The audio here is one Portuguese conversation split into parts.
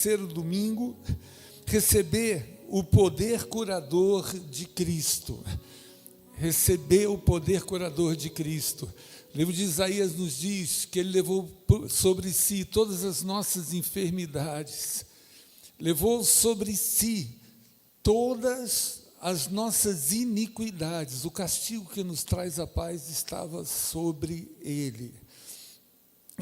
terceiro domingo, receber o poder curador de Cristo. Receber o poder curador de Cristo. O livro de Isaías nos diz que ele levou sobre si todas as nossas enfermidades. Levou sobre si todas as nossas iniquidades. O castigo que nos traz a paz estava sobre ele.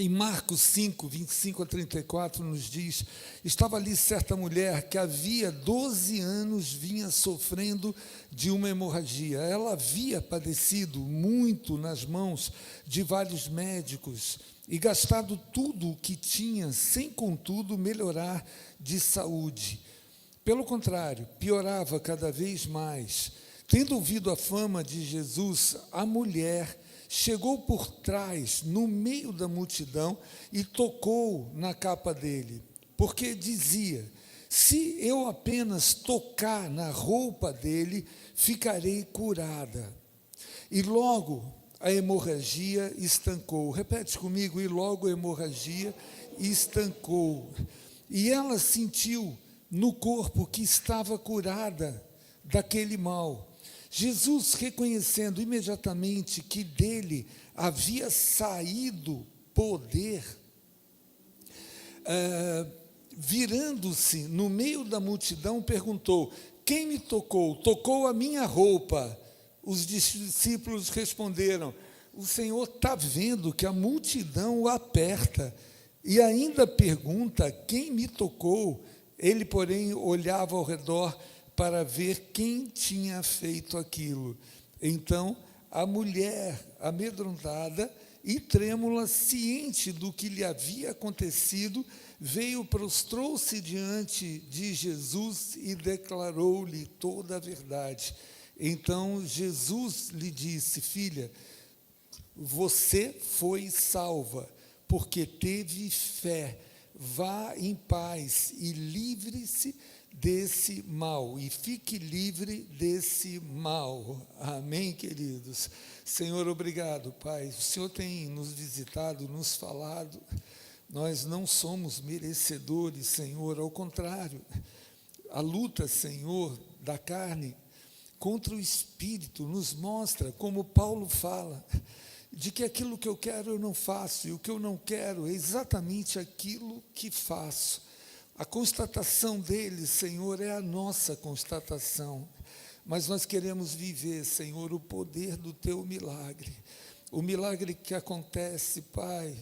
Em Marcos 5, 25 a 34, nos diz, estava ali certa mulher que havia 12 anos vinha sofrendo de uma hemorragia. Ela havia padecido muito nas mãos de vários médicos e gastado tudo o que tinha, sem contudo melhorar de saúde. Pelo contrário, piorava cada vez mais. Tendo ouvido a fama de Jesus, a mulher chegou por trás, no meio da multidão, e tocou na capa dele, porque dizia, se eu apenas tocar na roupa dele, ficarei curada. E logo a hemorragia estancou. Repete comigo, e logo a hemorragia estancou. E ela sentiu no corpo que estava curada daquele mal. Jesus, reconhecendo imediatamente que dele havia saído poder, virando-se no meio da multidão, perguntou, quem me tocou? Tocou a minha roupa. Os discípulos responderam, o Senhor está vendo que a multidão o aperta e ainda pergunta, quem me tocou? Ele, porém, olhava ao redor para ver quem tinha feito aquilo. Então, a mulher, amedrontada e trêmula, ciente do que lhe havia acontecido, veio, prostrou-se diante de Jesus e declarou-lhe toda a verdade. Então, Jesus lhe disse, filha, você foi salva, porque teve fé. Vá em paz e livre-se desse mal, e fique livre desse mal. Amém, queridos? Senhor, obrigado, Pai. O Senhor tem nos visitado, nos falado. Nós não somos merecedores, Senhor, ao contrário. A luta, Senhor, da carne contra o Espírito nos mostra, como Paulo fala, de que aquilo que eu quero eu não faço, e o que eu não quero é exatamente aquilo que faço. A constatação dele, Senhor, é a nossa constatação, mas nós queremos viver, Senhor, o poder do teu milagre, o milagre que acontece, Pai,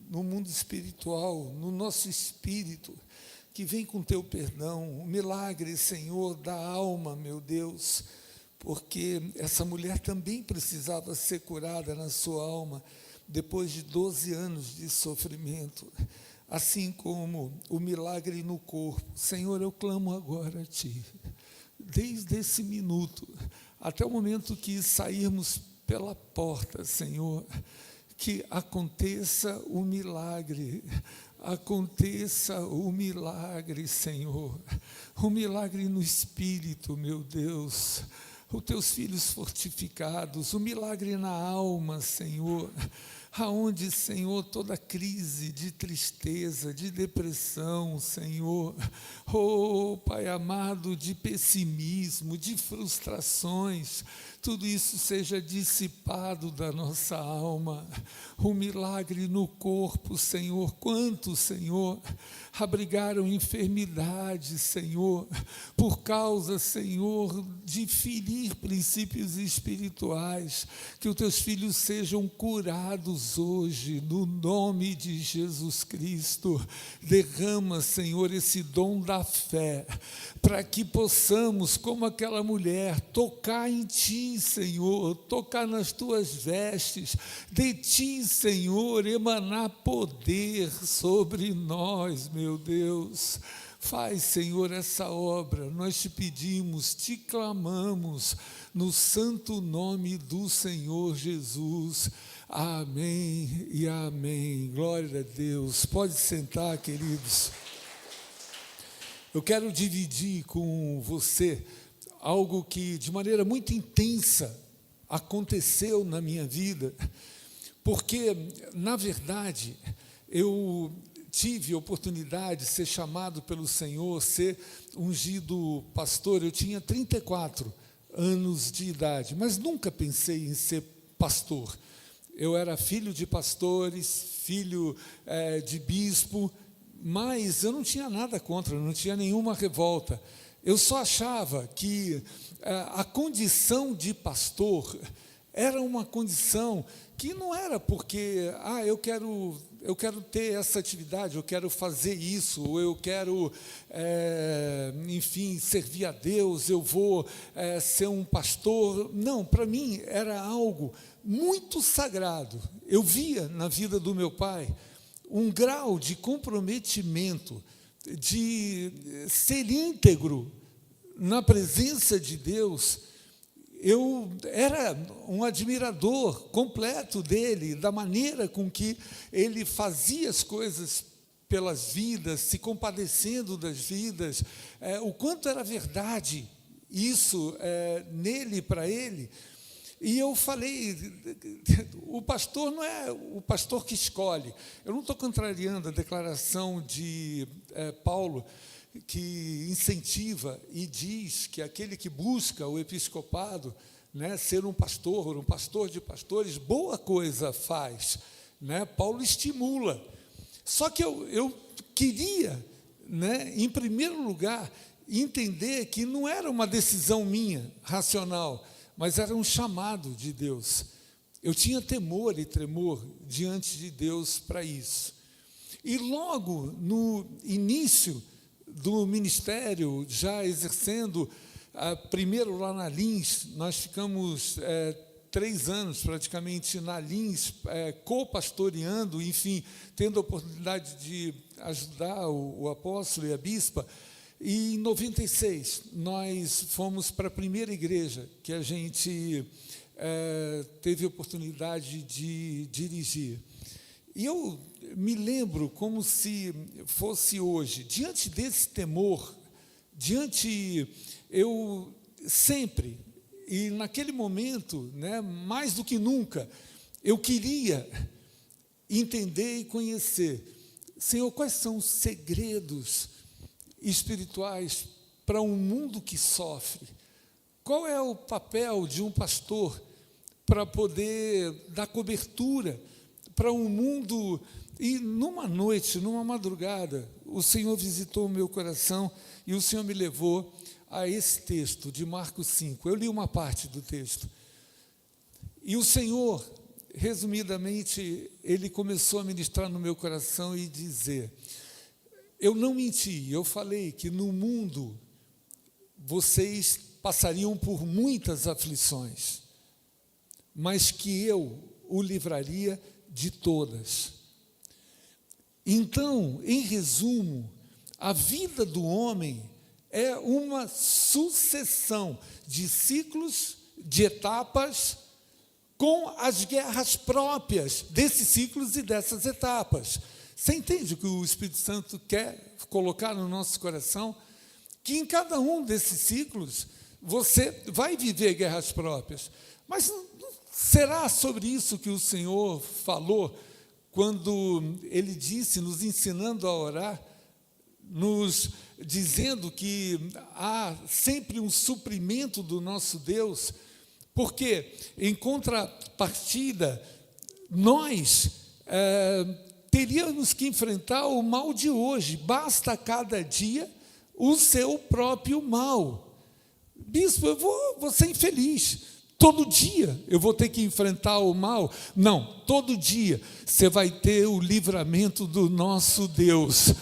no mundo espiritual, no nosso espírito, que vem com teu perdão, o milagre, Senhor, da alma, meu Deus, porque essa mulher também precisava ser curada na sua alma, depois de 12 anos de sofrimento, assim como o milagre no corpo. Senhor, eu clamo agora a Ti, desde esse minuto, até o momento que sairmos pela porta, Senhor, que aconteça o milagre, Senhor, o milagre no Espírito, meu Deus, os teus filhos fortificados, o milagre na alma, Senhor, aonde, Senhor, toda crise de tristeza, de depressão, Senhor, oh, Pai amado, de pessimismo, de frustrações, tudo isso seja dissipado da nossa alma, o milagre no corpo, Senhor, quantos, Senhor, abrigaram enfermidades, Senhor, por causa, Senhor, de ferir princípios espirituais, que os teus filhos sejam curados hoje, no nome de Jesus Cristo. Derrama, Senhor, esse dom da fé, para que possamos, como aquela mulher, tocar em Ti, Senhor, tocar nas Tuas vestes, de Ti, Senhor, emanar poder sobre nós, meu Deus. Faz, Senhor, essa obra, nós te pedimos, te clamamos, no santo nome do Senhor Jesus. Amém e amém. Glória a Deus. Pode sentar, queridos. Eu quero dividir com você algo que, de maneira muito intensa, aconteceu na minha vida, porque, na verdade, eu tive a oportunidade de ser chamado pelo Senhor, ser ungido pastor, eu tinha 34 anos de idade, mas nunca pensei em ser pastor. Eu era filho de pastores, filho de bispo, mas eu não tinha nada contra, não tinha nenhuma revolta. Eu só achava que a condição de pastor era uma condição que não era porque, eu quero ter essa atividade, eu quero fazer isso, ou eu quero, enfim, servir a Deus, eu vou ser um pastor. Não, para mim era algo muito sagrado. Eu via na vida do meu pai um grau de comprometimento, de ser íntegro na presença de Deus. Eu era um admirador completo dele, da maneira com que ele fazia as coisas pelas vidas, se compadecendo das vidas, o quanto era verdade isso nele, para ele. E eu falei, o pastor não é o pastor que escolhe. Eu não estou contrariando a declaração de Paulo, que incentiva e diz que aquele que busca o episcopado, ser um pastor de pastores, boa coisa faz. Paulo estimula. Só que eu queria, em primeiro lugar, entender que não era uma decisão minha, racional, mas era um chamado de Deus. Eu tinha temor e tremor diante de Deus para isso. E logo no início do ministério, já exercendo, primeiro lá na Lins, nós ficamos 3 anos praticamente na Lins, co-pastoreando, enfim, tendo a oportunidade de ajudar o apóstolo e a bispa. E em 96, nós fomos para a primeira igreja que a gente teve a oportunidade de dirigir. E eu me lembro como se fosse hoje, diante desse temor, eu sempre, e naquele momento, mais do que nunca, eu queria entender e conhecer, Senhor, quais são os segredos espirituais para um mundo que sofre? Qual é o papel de um pastor para poder dar cobertura para um mundo? E numa noite, numa madrugada, o Senhor visitou o meu coração e o Senhor me levou a esse texto de Marcos 5. Eu li uma parte do texto. E o Senhor, resumidamente, Ele começou a ministrar no meu coração e dizer: eu não menti, eu falei que no mundo vocês passariam por muitas aflições, mas que eu o livraria de todas. Então, em resumo, a vida do homem é uma sucessão de ciclos, de etapas, com as guerras próprias desses ciclos e dessas etapas. Você entende o que o Espírito Santo quer colocar no nosso coração? Que em cada um desses ciclos você vai viver guerras próprias. Mas será sobre isso que o Senhor falou quando Ele disse, nos ensinando a orar, nos dizendo que há sempre um suprimento do nosso Deus? Porque, em contrapartida, nós teríamos que enfrentar o mal de hoje. Basta a cada dia o seu próprio mal. Bispo, eu vou ser infeliz. Todo dia eu vou ter que enfrentar o mal? Não, todo dia você vai ter o livramento do nosso Deus.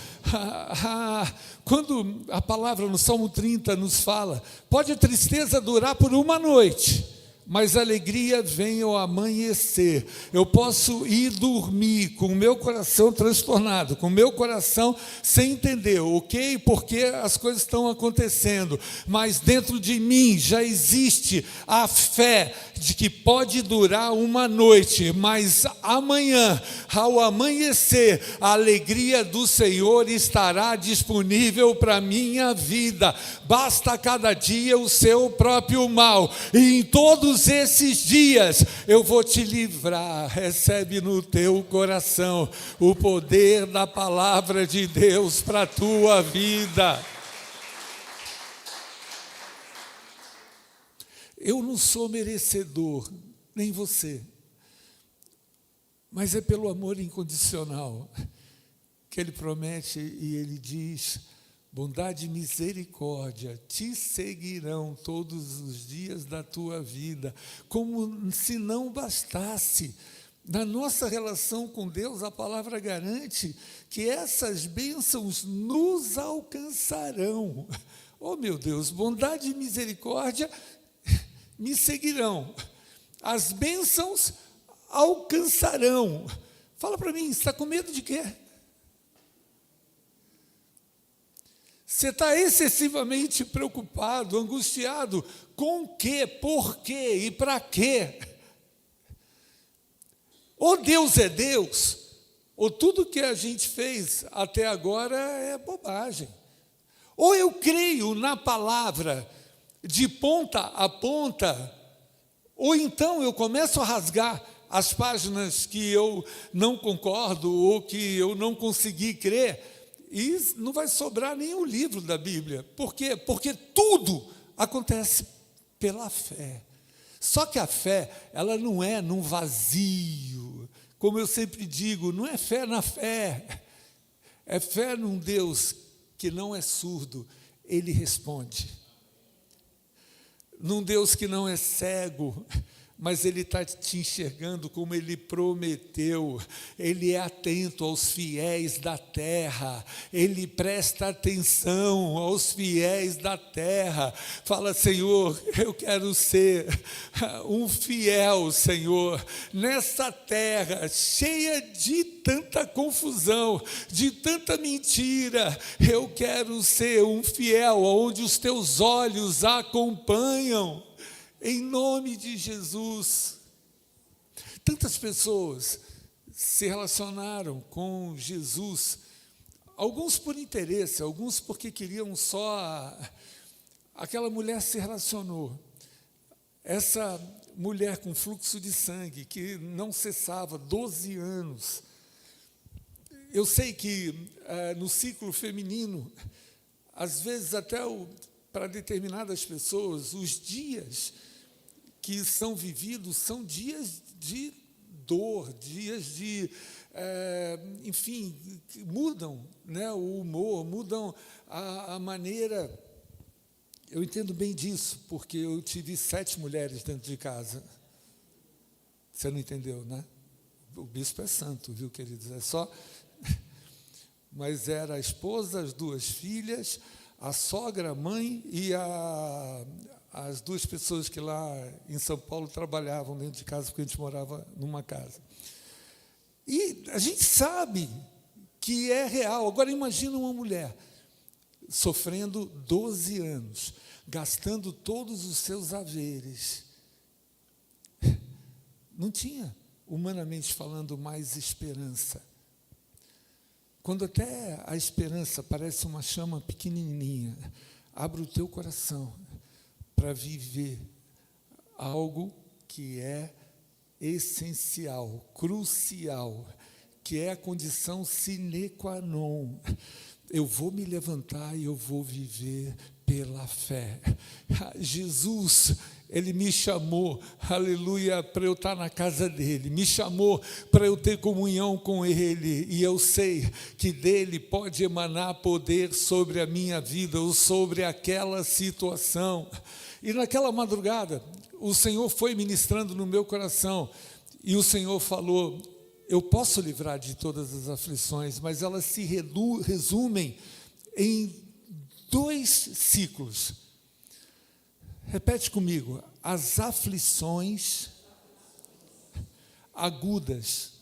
Quando a palavra no Salmo 30 nos fala, pode a tristeza durar por uma noite, mas a alegria vem ao amanhecer. Eu posso ir dormir com o meu coração transtornado, com o meu coração sem entender o que e por que as coisas estão acontecendo, mas dentro de mim já existe a fé de que pode durar uma noite, mas amanhã, ao amanhecer, a alegria do Senhor estará disponível para a minha vida. Basta cada dia o seu próprio mal, e em todos todos esses dias eu vou te livrar. Recebe no teu coração o poder da palavra de Deus para a tua vida. Eu não sou merecedor, nem você, mas é pelo amor incondicional que Ele promete e Ele diz: bondade e misericórdia te seguirão todos os dias da tua vida, como se não bastasse. Na nossa relação com Deus, a palavra garante que essas bênçãos nos alcançarão. Oh, meu Deus, bondade e misericórdia me seguirão. As bênçãos alcançarão. Fala para mim, você está com medo de quê? Você está excessivamente preocupado, angustiado com o quê, por quê e para quê? Ou Deus é Deus, ou tudo que a gente fez até agora é bobagem. Ou eu creio na palavra de ponta a ponta, ou então eu começo a rasgar as páginas que eu não concordo ou que eu não consegui crer, e não vai sobrar nenhum livro da Bíblia. Por quê? Porque tudo acontece pela fé. Só que a fé, ela não é num vazio. Como eu sempre digo, não é fé na fé. É fé num Deus que não é surdo, Ele responde. Num Deus que não é cego, mas Ele está te enxergando como Ele prometeu. Ele é atento aos fiéis da terra, Ele presta atenção aos fiéis da terra. Fala: Senhor, eu quero ser um fiel, Senhor, nessa terra cheia de tanta confusão, de tanta mentira. Eu quero ser um fiel, onde os teus olhos acompanham. Em nome de Jesus. Tantas pessoas se relacionaram com Jesus, alguns por interesse, alguns porque queriam só. Aquela mulher se relacionou. Essa mulher com fluxo de sangue, que não cessava, 12 anos. Eu sei que no ciclo feminino, às vezes até para determinadas pessoas, os dias que são vividos são dias de dor, dias de, enfim, mudam, né, o humor, mudam a maneira. Eu entendo bem disso, porque eu tive 7 mulheres dentro de casa. Você não entendeu, né? O bispo é santo, viu, queridos? É só... Mas era a esposa, as 2 filhas, a sogra, a mãe e as 2 pessoas que lá em São Paulo trabalhavam dentro de casa, porque a gente morava numa casa. E a gente sabe que é real. Agora imagina uma mulher sofrendo 12 anos, gastando todos os seus haveres. Não tinha, humanamente falando, mais esperança. Quando até a esperança parece uma chama pequenininha, abre o teu coração para viver algo que é essencial, crucial, que é a condição sine qua non. Eu vou me levantar e eu vou viver pela fé. Jesus, Ele me chamou, aleluia, para eu estar na casa dEle, me chamou para eu ter comunhão com Ele, e eu sei que dEle pode emanar poder sobre a minha vida ou sobre aquela situação. E naquela madrugada, o Senhor foi ministrando no meu coração, e o Senhor falou: eu posso livrar de todas as aflições, mas elas se resumem em 2 ciclos. Repete comigo: as aflições agudas,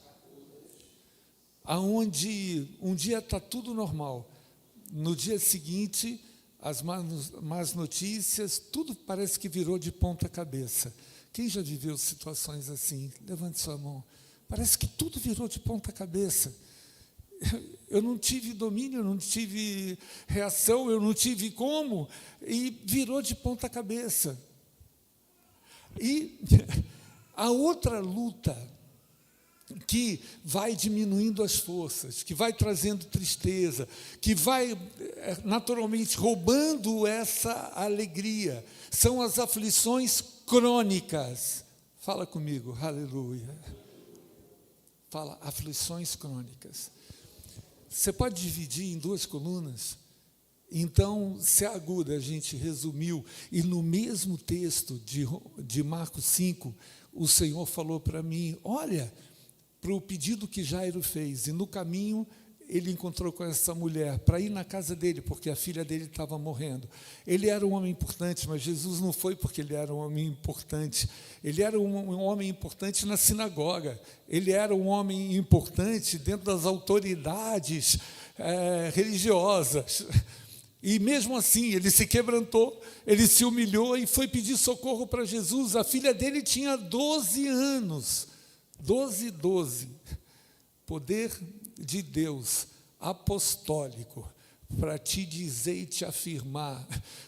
aonde um dia está tudo normal, no dia seguinte as más notícias, tudo parece que virou de ponta cabeça. Quem já viveu situações assim? Levante sua mão. Parece que tudo virou de ponta cabeça. Eu não tive domínio, eu não tive reação, eu não tive como, e virou de ponta cabeça. E a outra luta, que vai diminuindo as forças, que vai trazendo tristeza, que vai naturalmente roubando essa alegria, são as aflições crônicas. Fala comigo, aleluia. Fala, aflições crônicas. Você pode dividir em 2 colunas? Então, se a aguda a gente resumiu, e no mesmo texto de Marcos 5, o Senhor falou para mim, olha, para o pedido que Jairo fez, e no caminho ele encontrou com essa mulher, para ir na casa dele, porque a filha dele estava morrendo. Ele era um homem importante, mas Jesus não foi porque ele era um homem importante. Ele era um homem importante na sinagoga. Ele era um homem importante dentro das autoridades religiosas. E mesmo assim, ele se quebrantou, ele se humilhou e foi pedir socorro para Jesus. A filha dele tinha 12 anos. 12. Poder de Deus apostólico para te dizer e te afirmar: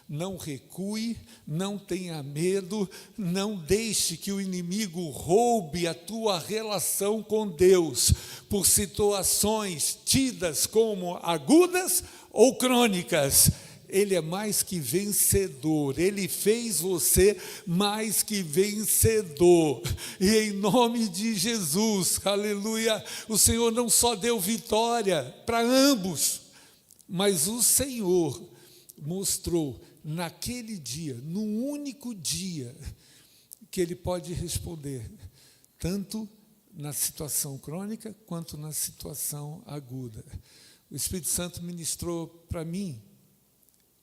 não recue, não tenha medo, não deixe que o inimigo roube a tua relação com Deus por situações tidas como agudas ou crônicas. Ele é mais que vencedor, Ele fez você mais que vencedor, e em nome de Jesus, aleluia, o Senhor não só deu vitória para ambos, mas o Senhor mostrou naquele dia, num único dia, que Ele pode responder, tanto na situação crônica, quanto na situação aguda. O Espírito Santo ministrou para mim,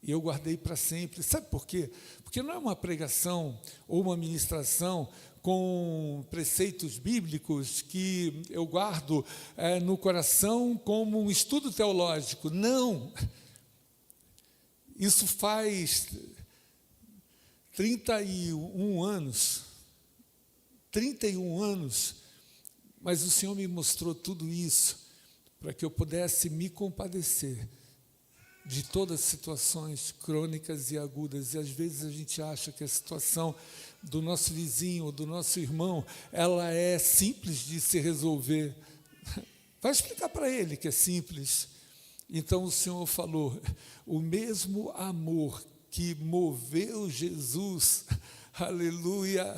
e eu guardei para sempre. Sabe por quê? Porque não é uma pregação ou uma ministração com preceitos bíblicos que eu guardo no coração como um estudo teológico. Não! Isso faz 31 anos, mas o Senhor me mostrou tudo isso para que eu pudesse me compadecer de todas as situações crônicas e agudas. E às vezes a gente acha que a situação do nosso vizinho ou do nosso irmão, ela é simples de se resolver. Vai explicar para ele que é simples. Então o Senhor falou, o mesmo amor que moveu Jesus, aleluia,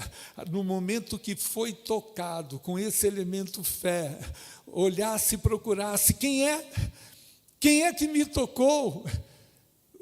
no momento que foi tocado com esse elemento fé, olhasse e procurasse, quem é que me tocou?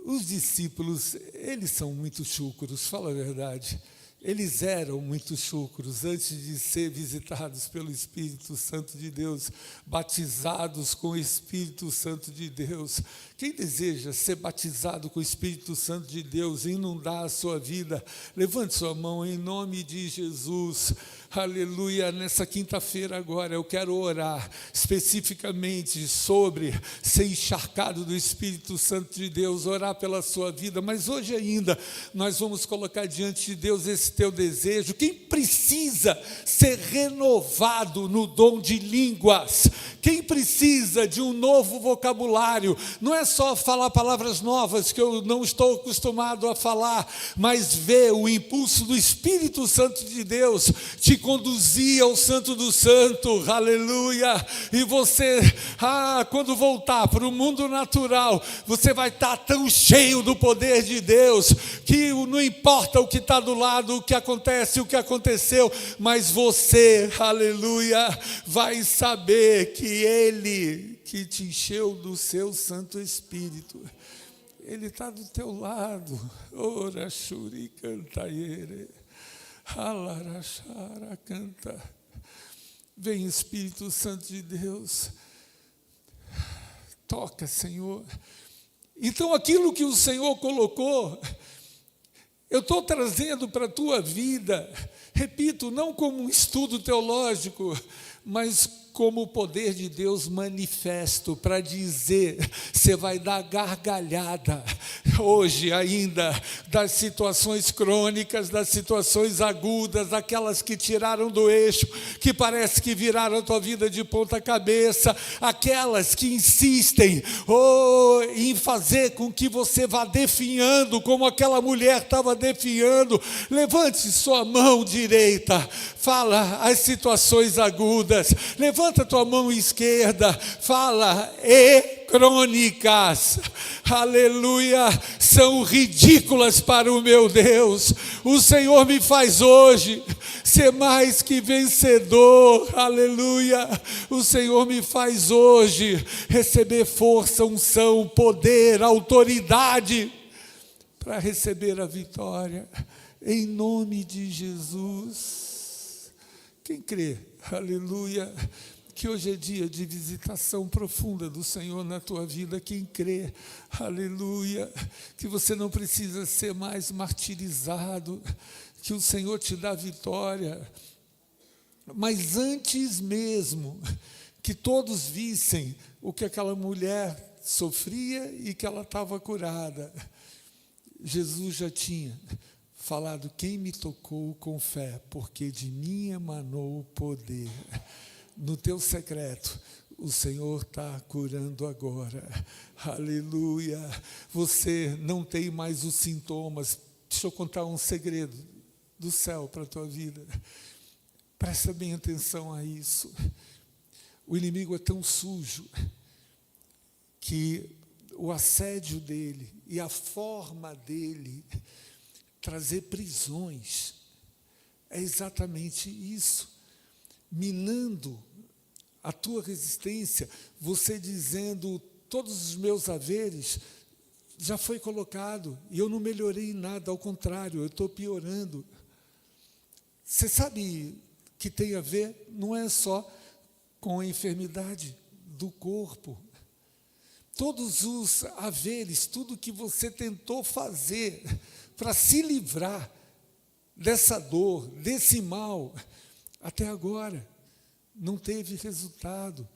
Os discípulos, eles são muito chúcaros, fala a verdade. Eles eram muito chúcaros antes de ser visitados pelo Espírito Santo de Deus, batizados com o Espírito Santo de Deus. Quem deseja ser batizado com o Espírito Santo de Deus e inundar a sua vida, levante sua mão em nome de Jesus. Aleluia, nessa quinta-feira agora eu quero orar especificamente sobre ser encharcado do Espírito Santo de Deus, orar pela sua vida, mas hoje ainda nós vamos colocar diante de Deus esse teu desejo. Quem precisa ser renovado no dom de línguas? Quem precisa de um novo vocabulário? Não é só falar palavras novas que eu não estou acostumado a falar, mas ver o impulso do Espírito Santo de Deus te conduzir ao Santo do Santo, aleluia. E você, quando voltar para o mundo natural, você vai estar tão cheio do poder de Deus, que não importa o que está do lado, o que acontece, o que aconteceu, mas você, aleluia, vai saber que Ele que te encheu do seu Santo Espírito, Ele está do teu lado. Ora, xuri, cantaire. Alarachara, canta. Vem, Espírito Santo de Deus, toca, Senhor. Então aquilo que o Senhor colocou, eu estou trazendo para a tua vida, repito, não como um estudo teológico, mas como o poder de Deus manifesto, para dizer, você vai dar gargalhada, hoje ainda das situações crônicas, das situações agudas, aquelas que tiraram do eixo, que parece que viraram a tua vida de ponta cabeça, aquelas que insistem em fazer com que você vá definhando, como aquela mulher estava definhando. Levante sua mão direita, fala as situações agudas, levanta tua mão esquerda, fala crônicas, aleluia, são ridículas para o meu Deus. O Senhor me faz hoje ser mais que vencedor, aleluia. O Senhor me faz hoje receber força, unção, poder, autoridade para receber a vitória, em nome de Jesus. Quem crê, aleluia, que hoje é dia de visitação profunda do Senhor na tua vida, quem crê, aleluia, que você não precisa ser mais martirizado, que o Senhor te dá vitória, mas antes mesmo que todos vissem o que aquela mulher sofria e que ela estava curada, Jesus já tinha falado: quem me tocou com fé, porque de mim emanou o poder. No teu secreto, o Senhor está curando agora, aleluia. Você não tem mais os sintomas. Deixa eu contar um segredo do céu para a tua vida, presta bem atenção a isso. O inimigo é tão sujo que o assédio dele e a forma dele trazer prisões é exatamente isso, minando a tua resistência, você dizendo: todos os meus haveres já foi colocado e eu não melhorei em nada, ao contrário, eu estou piorando. Você sabe que tem a ver, não é só com a enfermidade do corpo. Todos os haveres, tudo que você tentou fazer para se livrar dessa dor, desse mal, até agora não teve resultado,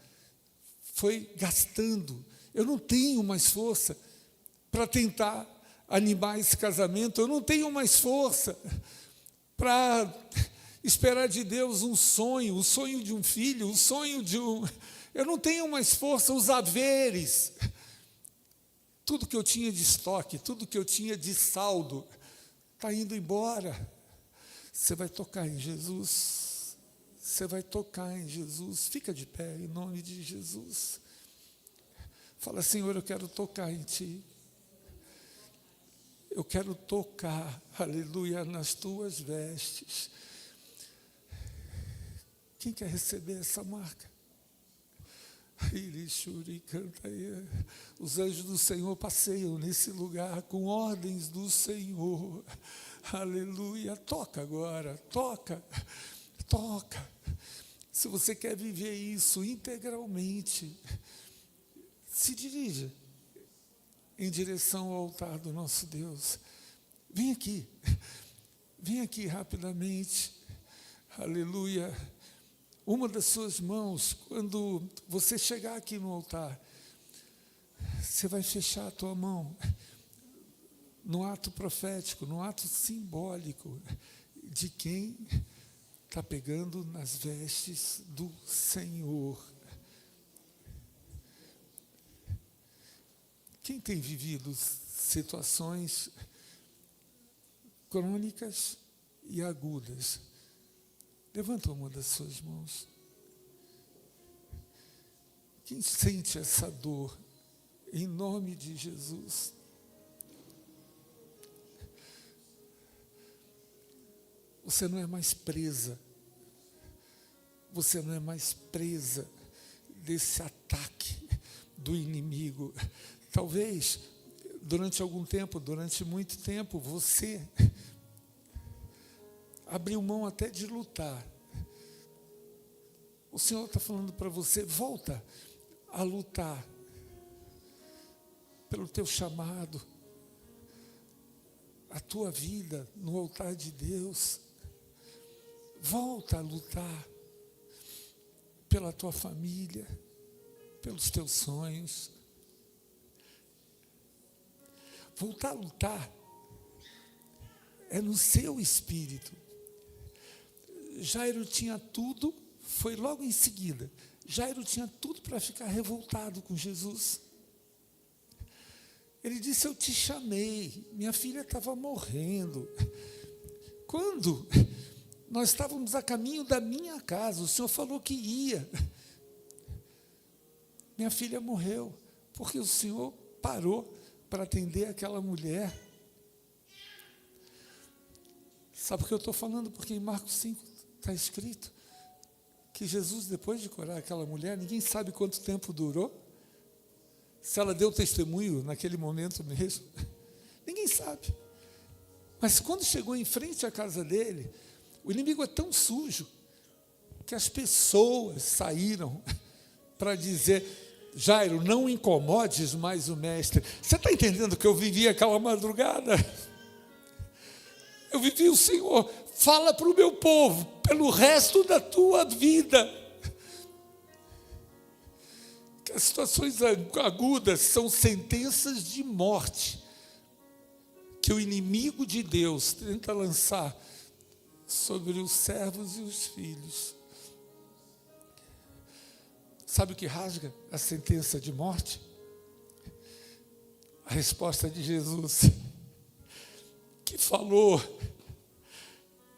foi gastando. Eu não tenho mais força para tentar animar esse casamento, eu não tenho mais força para esperar de Deus um sonho, o sonho de um filho, o sonho de um... Eu não tenho mais força, os haveres, tudo que eu tinha de estoque, tudo que eu tinha de saldo, está indo embora. Você vai tocar em Jesus, você vai tocar em Jesus, fica de pé em nome de Jesus. Fala: Senhor, eu quero tocar em Ti. Eu quero tocar, aleluia, nas Tuas vestes. Quem quer receber essa marca? Os anjos do Senhor passeiam nesse lugar com ordens do Senhor. Aleluia, toca agora, toca. Se você quer viver isso integralmente, se dirija em direção ao altar do nosso Deus. Vem aqui rapidamente, aleluia. Uma das suas mãos, quando você chegar aqui no altar, você vai fechar a tua mão no ato profético, no ato simbólico de quem está pegando nas vestes do Senhor. Quem tem vivido situações crônicas e agudas, levanta uma das suas mãos. Quem sente essa dor, em nome de Jesus? Você não é mais presa. Você não é mais presa desse ataque do inimigo. Talvez, durante algum tempo, durante muito tempo, você abriu mão até de lutar. O Senhor está falando para você: volta a lutar pelo teu chamado, a tua vida no altar de Deus. Volta a lutar pela tua família, pelos teus sonhos. voltar a lutar é no seu espírito. Jairo tinha tudo, foi logo em seguida. Jairo tinha tudo para ficar revoltado com Jesus. Ele disse: eu te chamei, minha filha estava morrendo. Quando nós estávamos a caminho da minha casa, o Senhor falou que ia. Minha filha morreu, porque o Senhor parou para atender aquela mulher. Sabe o que eu estou falando? Porque em Marcos 5 está escrito que Jesus, depois de curar aquela mulher, ninguém sabe quanto tempo durou. Se ela deu testemunho naquele momento mesmo, ninguém sabe. Mas quando chegou em frente à casa dele, o inimigo é tão sujo que as pessoas saíram para dizer: Jairo, não incomodes mais o mestre. Você está entendendo que eu vivi aquela madrugada? Eu vivi o Senhor. Fala para o meu povo, pelo resto da tua vida, que as situações agudas são sentenças de morte que o inimigo de Deus tenta lançar sobre os servos e os filhos. Sabe o que rasga a sentença de morte? A resposta de Jesus, que falou,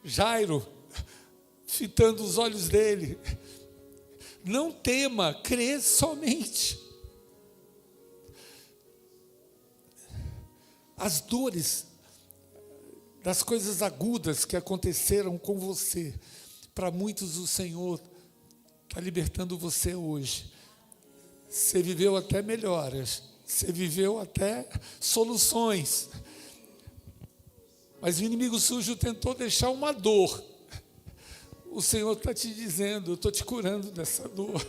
Jairo, fitando os olhos dele: não tema, crê somente. As dores das coisas agudas que aconteceram com você, para muitos o Senhor está libertando você hoje. Você viveu até melhoras, você viveu até soluções, mas o inimigo sujo tentou deixar uma dor. O Senhor está te dizendo: eu estou te curando dessa dor.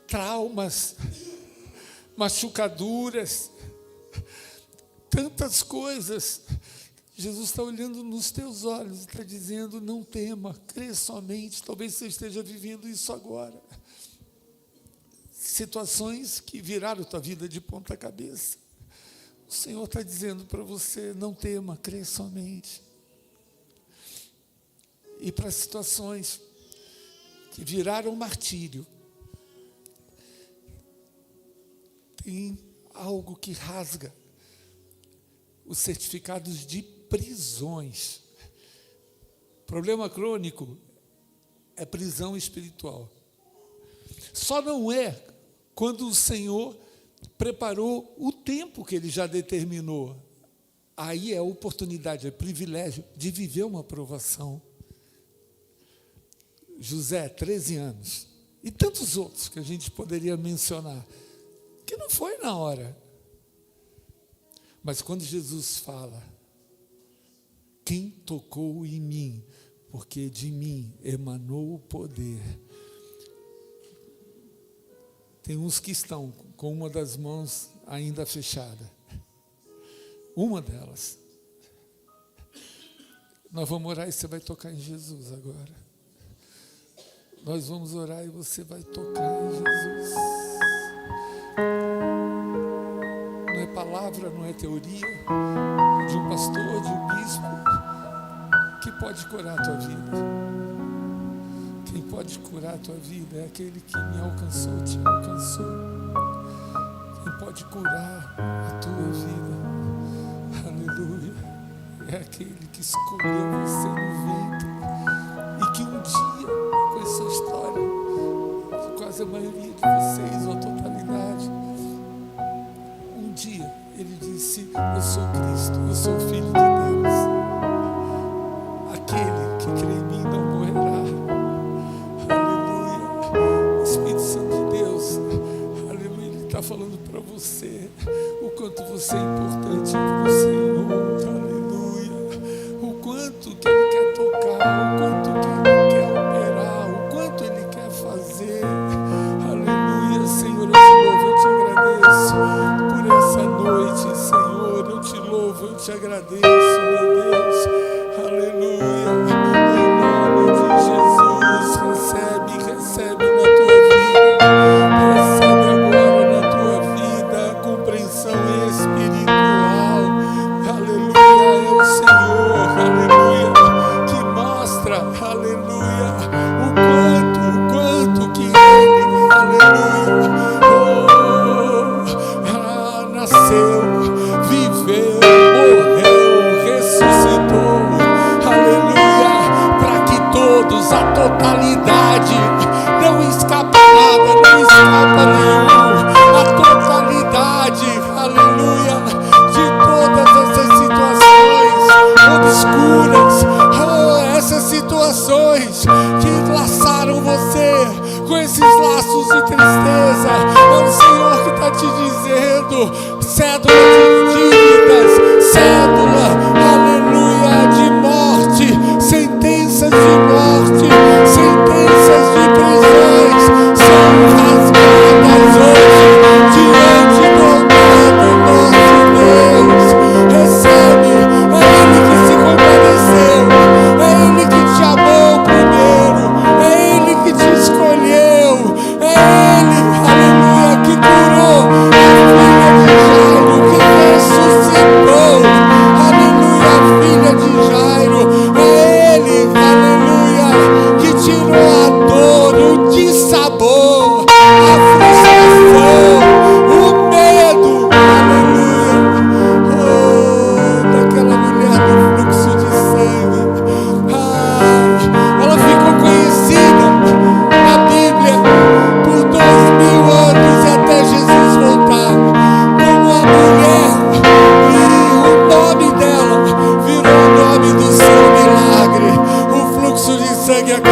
Traumas, machucaduras, tantas coisas. Jesus está olhando nos teus olhos e está dizendo: não tema, crê somente. Talvez você esteja vivendo isso agora. Situações que viraram tua vida de ponta cabeça. O Senhor está dizendo para você: não tema, crê somente. E para situações que viraram martírio, tem algo que rasga os certificados de prisões. Problema crônico é prisão espiritual. Só não é quando o Senhor preparou o tempo que Ele já determinou. Aí é a oportunidade, é privilégio de viver uma provação. José, 13 anos, e tantos outros que a gente poderia mencionar, que não foi na hora. Mas quando Jesus fala: quem tocou em mim, porque de mim emanou o poder. Tem uns que estão com uma das mãos ainda fechada. Uma delas. Nós vamos orar e você vai tocar em Jesus agora. Nós vamos orar e você vai tocar em Jesus. Não é palavra, não é teoria de um pastor, de um bispo, que pode curar a tua vida. Quem pode curar a tua vida é aquele que me alcançou, te alcançou. Quem pode curar a tua vida, aleluia, é aquele que escolheu você no ventre e que um dia, com essa história, quase a maioria de vocês, ou a totalidade, um dia ele disse: eu sou Cristo, eu sou Filho de Deus. Aquele que crê em mim não morrerá. Aleluia. Espírito Santo de Deus, aleluia, Ele está falando para você o quanto você é importante para o Senhor, aleluia. O quanto que Ele quer tocar, o quanto que Ele quer operar, o quanto Ele quer fazer. Aleluia, Senhor, eu te louvo, eu te agradeço por essa noite, Senhor, eu te louvo, eu te agradeço, meu Deus, aleluia, em nome de Jesus, recebe na tua vida, recebe agora na tua vida a compreensão espiritual. consegue acreditar.